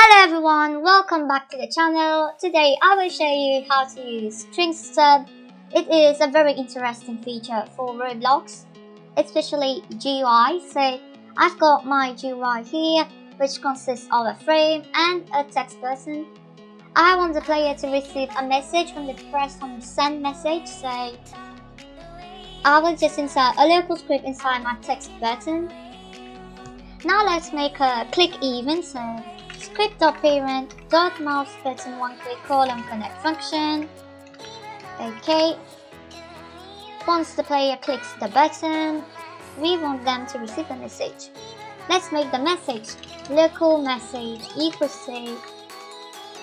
Hello everyone, welcome back to the channel. Today I will show you how to use String.Sub. It is a very interesting feature for Roblox, especially GUI. So I've got my GUI here, which consists of a frame and a text button. I want the player to receive a message when they press on send message. So I will just insert a local script inside my text button. Now let's make a click event. So script.parent.mouse button one click colon connect function. Okay. Once the player clicks the button, we want them to receive a message. Let's make the message local message equals to.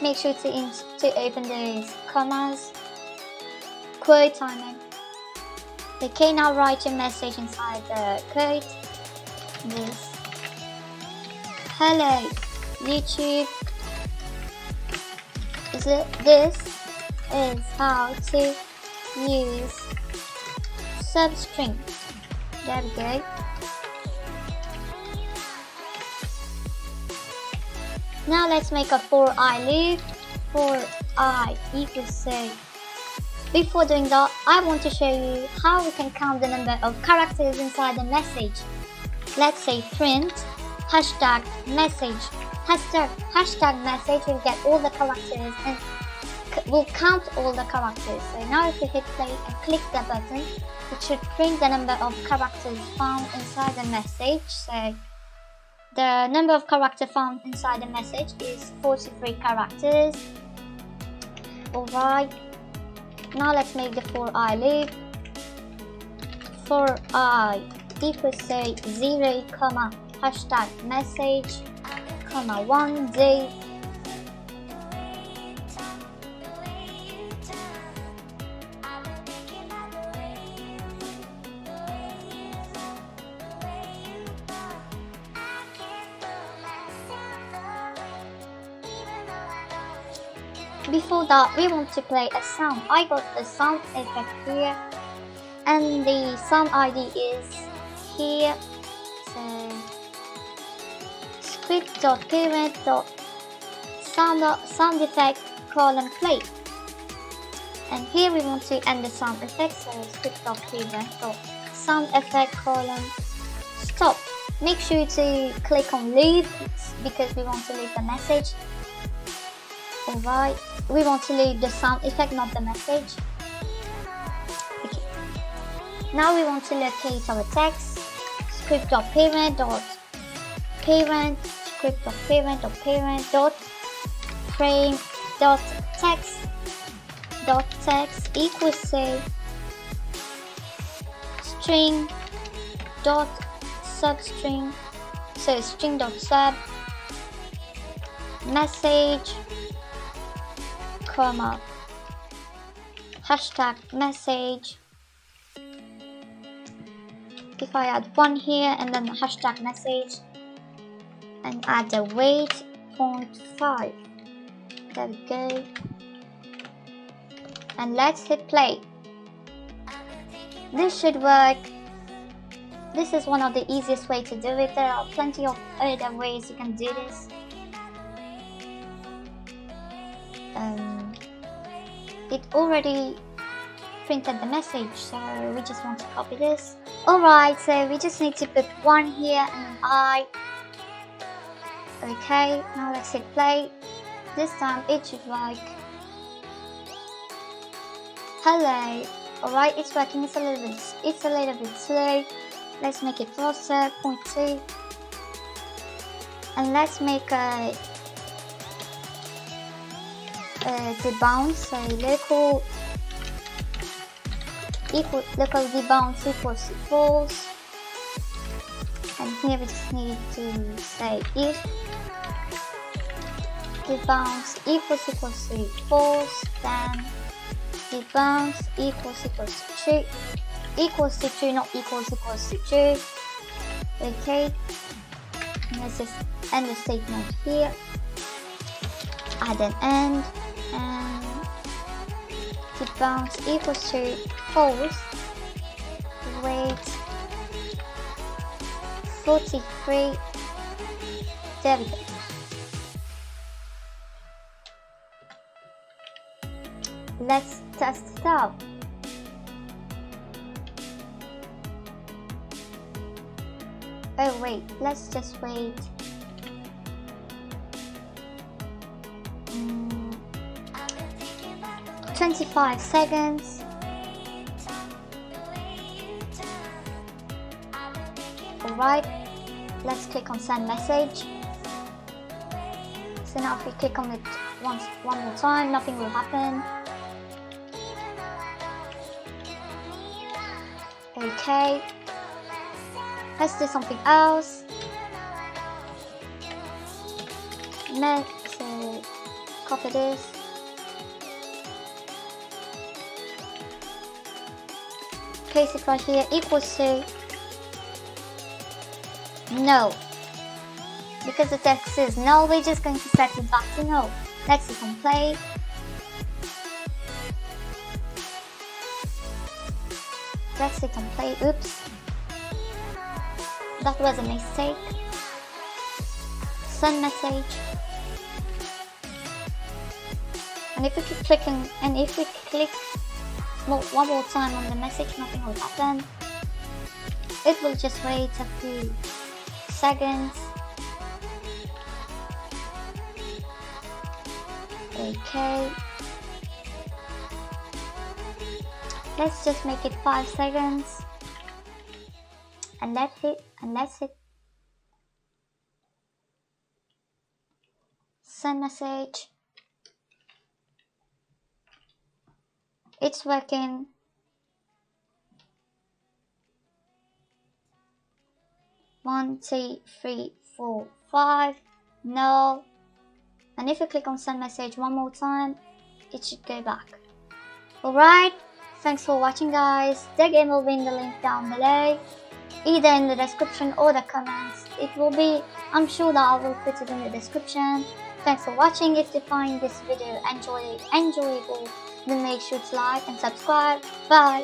Make sure to open those commas, quote timing. Okay, now write your message inside the quote. This. Hello, YouTube. This is how to use substring. There we go. Now let's make a for I loop. For I equals to. Before doing that, I want to show you how we can count the number of characters inside the message. Let's say print hashtag message. Hashtag message will get all the characters and will count all the characters. So now if you hit play and click the button, it should print the number of characters found inside the message. So the number of characters found inside the message is 43 characters. Alright, now let's make the for I loop. For I equals to 0, hashtag message, 1 day. Before that, we want to play a sound. I got the sound effect here, and the sound ID is here. So script.parent.sound effect colon play, and here we want to end the sound effect. So script.parent.sound effect colon stop. Make sure to click on loop because we want to leave the message. Alright, we want to leave the sound effect, not the message. Okay. Now we want to locate our text. Script.parent.parent script.parent.parent.frame.text equals to string.substring. So string.sub message, hashtag message. If I add 1 here and then the hashtag message and add the weight 0.5. There we go. And let's hit play. This should work. This is one of the easiest ways to do it. There are plenty of other ways you can do this. It already printed the message, so we just want to copy this. Alright, so we just need to put 1 here and an I. Okay, now let's hit play. This time it should work. Hello. Alright, it's working. It's a little bit slow. Let's make it faster. 0.2. And let's make a debounce. So local debounce equals to false, and here we just need to say if debounce equals to false, then debounce equals to true, not equals to true. Okay, and let's just end the statement here. Add an end, and debounce equals to false. Wait 43. There we go. Let's test it out. Oh wait, let's just wait. 25 seconds. Alright, let's click on send message. So now if we click on it one more time, nothing will happen. Okay, let's do something else. So copy this. Paste it right here, equals to no. Because the text is no, we're just going to set it back to no. Let's hit on play. Let's hit on play. Oops. That was a mistake. Send message. And if we keep clicking, and if we click one more time on the message, nothing will happen. It will just wait a few seconds. Okay. Let's just make it 5 seconds. And let's hit send message. It's working. One, two, three, four, five. No. And if you click on send message one more time, it should go back. Alright, thanks for watching guys. The game will be in the link down below, either in the description or the comments. It will be, I'm sure that I will put it in the description. Thanks for watching. If you find this video enjoyable, then make sure to like and subscribe. Bye.